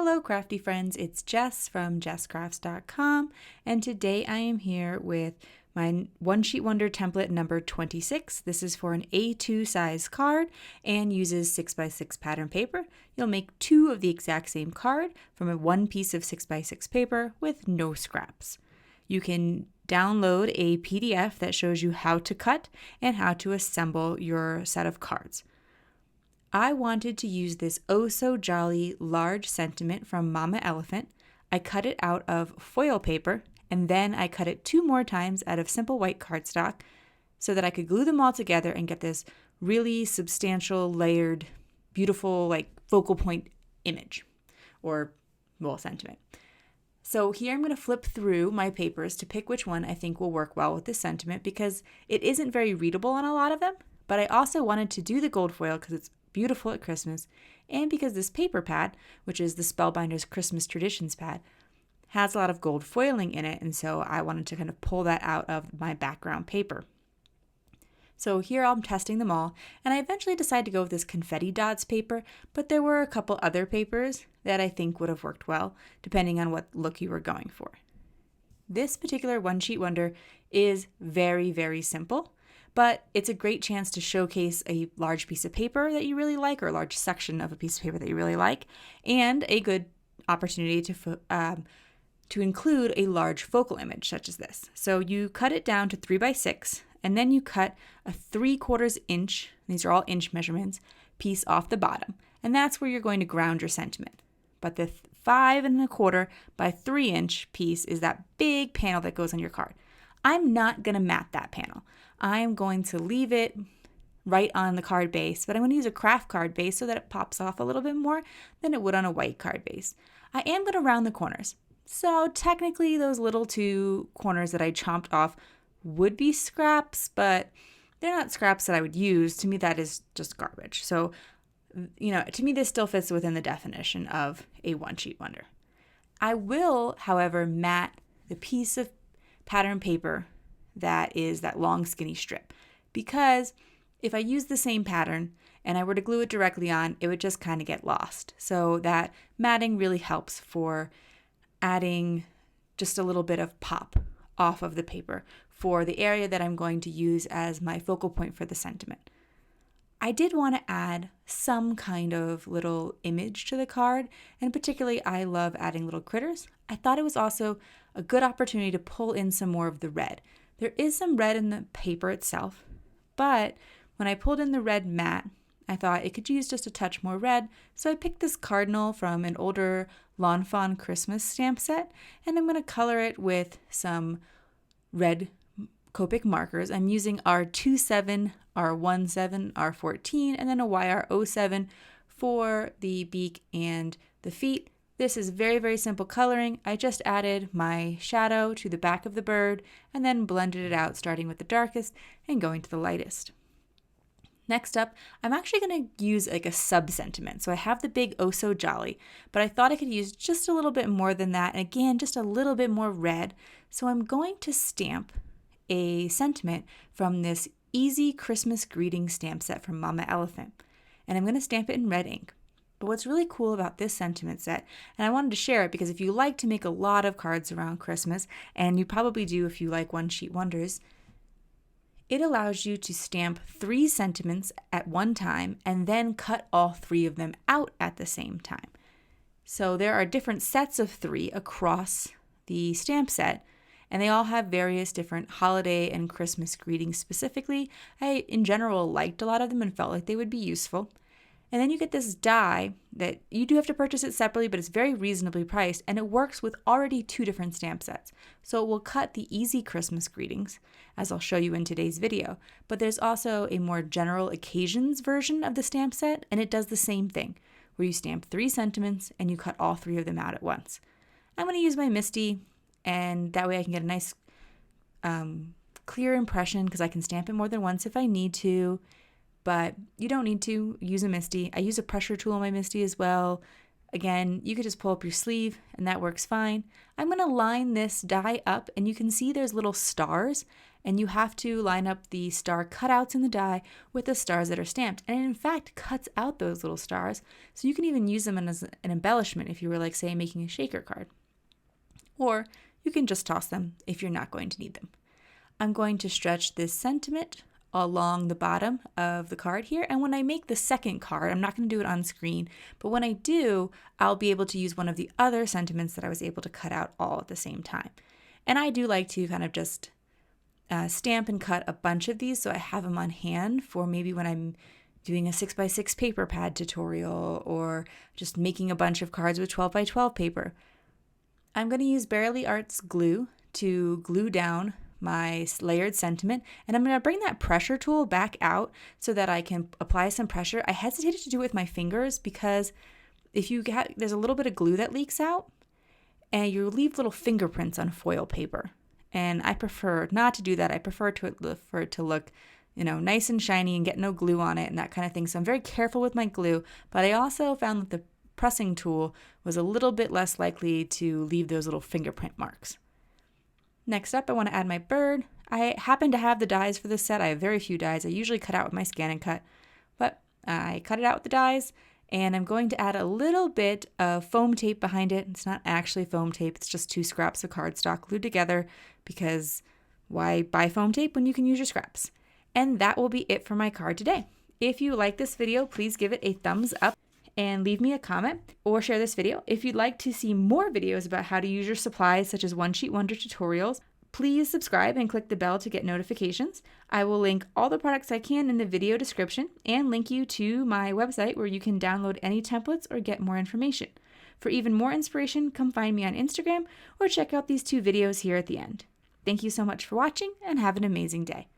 Hello crafty friends, it's Jess from jesscrafts.com, and today I am here with my One Sheet Wonder template number 26. This is for an A2 size card and uses 6x6 pattern paper. You'll make two of the exact same card from a one piece of 6x6 paper with no scraps. You can download a PDF that shows you how to cut and how to assemble your set of cards. I wanted to use this oh so jolly large sentiment from Mama Elephant. I cut it out of foil paper and then I cut it 2 more times out of simple white cardstock so that I could glue them all together and get this really substantial, layered, beautiful, like focal point image or, well, sentiment. So here I'm going to flip through my papers to pick which one I think will work well with this sentiment because it isn't very readable on a lot of them, but I also wanted to do the gold foil because it's beautiful at Christmas, and because this paper pad, which is the Spellbinders Christmas Traditions pad, has a lot of gold foiling in it, and so I wanted to kind of pull that out of my background paper. So here I'm testing them all, and I eventually decided to go with this confetti dots paper, but there were a couple other papers that I think would have worked well, depending on what look you were going for. This particular One Sheet Wonder is very, very simple, but it's a great chance to showcase a large piece of paper that you really like or a large section of a piece of paper that you really like, and a good opportunity to include a large focal image such as this. So you cut it down to 3x6, and then you cut a 3/4 inch, these are all inch measurements, piece off the bottom, and that's where you're going to ground your sentiment. But the 5¼ by 3 inch piece is that big panel that goes on your card. I'm not going to mat that panel. I'm going to leave it right on the card base, but I'm going to use a craft card base so that it pops off a little bit more than it would on a white card base. I am going to round the corners. So technically those little 2 corners that I chomped off would be scraps, but they're not scraps that I would use. To me, that is just garbage. So, to me, this still fits within the definition of a One Sheet Wonder. I will, however, mat the piece of pattern paper that is that long skinny strip, because if I use the same pattern and I were to glue it directly on, it would just kind of get lost. So that matting really helps for adding just a little bit of pop off of the paper for the area that I'm going to use as my focal point for the sentiment. I did want to add some kind of little image to the card, and particularly I love adding little critters. I thought it was also a good opportunity to pull in some more of the red. There is some red in the paper itself, but when I pulled in the red matte, I thought it could use just a touch more red, so I picked this cardinal from an older Lawn Fawn Christmas stamp set, and I'm going to color it with some red Copic markers. I'm using R27, R17, R14, and then a YR07 for the beak and the feet. This is very, very simple coloring. I just added my shadow to the back of the bird and then blended it out, starting with the darkest and going to the lightest. Next up, I'm actually going to use like a sub-sentiment. So I have the big oh so jolly, but I thought I could use just a little bit more than that. And again, just a little bit more red. So I'm going to stamp a sentiment from this Easy Christmas Greeting stamp set from Mama Elephant. And I'm going to stamp it in red ink. But what's really cool about this sentiment set, and I wanted to share it because if you like to make a lot of cards around Christmas, and you probably do if you like One Sheet Wonders, it allows you to stamp 3 sentiments at one time and then cut all 3 of them out at the same time. So there are different sets of 3 across the stamp set, and they all have various different holiday and Christmas greetings specifically. I, in general, liked a lot of them and felt like they would be useful. And then you get this die that you do have to purchase it separately, but it's very reasonably priced, and it works with already 2 different stamp sets. So it will cut the easy Christmas greetings, as I'll show you in today's video. But there's also a more general occasions version of the stamp set, and it does the same thing, where you stamp 3 sentiments and you cut all 3 of them out at once. I'm going to use my MISTI, and that way I can get a nice clear impression because I can stamp it more than once if I need to. But you don't need to use a MISTI. I use a pressure tool on my MISTI as well. Again, you could just pull up your sleeve and that works fine. I'm going to line this die up and you can see there's little stars and you have to line up the star cutouts in the die with the stars that are stamped. And it in fact cuts out those little stars, so you can even use them as an embellishment if you were, like, say, making a shaker card. Or you can just toss them if you're not going to need them. I'm going to stretch this sentiment along the bottom of the card here, and when I make the second card, I'm not going to do it on screen, but when I do, I'll be able to use one of the other sentiments that I was able to cut out all at the same time. And I do like to kind of just stamp and cut a bunch of these so I have them on hand for maybe when I'm doing a 6x6 paper pad tutorial or just making a bunch of cards with 12x12 paper. I'm going to use Barely Art's glue to glue down my layered sentiment, and I'm going to bring that pressure tool back out so that I can apply some pressure. I hesitated to do it with my fingers because there's a little bit of glue that leaks out and you leave little fingerprints on foil paper, and I prefer not to do that. I prefer for it to look nice and shiny and get no glue on it and that kind of thing. So I'm very careful with my glue, but I also found that the pressing tool was a little bit less likely to leave those little fingerprint marks. Next up, I want to add my bird. I happen to have the dies for this set. I have very few dies. I usually cut out with my ScanNCut, but I cut it out with the dies, and I'm going to add a little bit of foam tape behind it. It's not actually foam tape. It's just 2 scraps of cardstock glued together, because why buy foam tape when you can use your scraps? And that will be it for my card today. If you like this video, please give it a thumbs up and leave me a comment or share this video. If you'd like to see more videos about how to use your supplies, such as One Sheet Wonder tutorials, please subscribe and click the bell to get notifications. I will link all the products I can in the video description and link you to my website where you can download any templates or get more information. For even more inspiration, come find me on Instagram or check out these 2 videos here at the end. Thank you so much for watching and have an amazing day.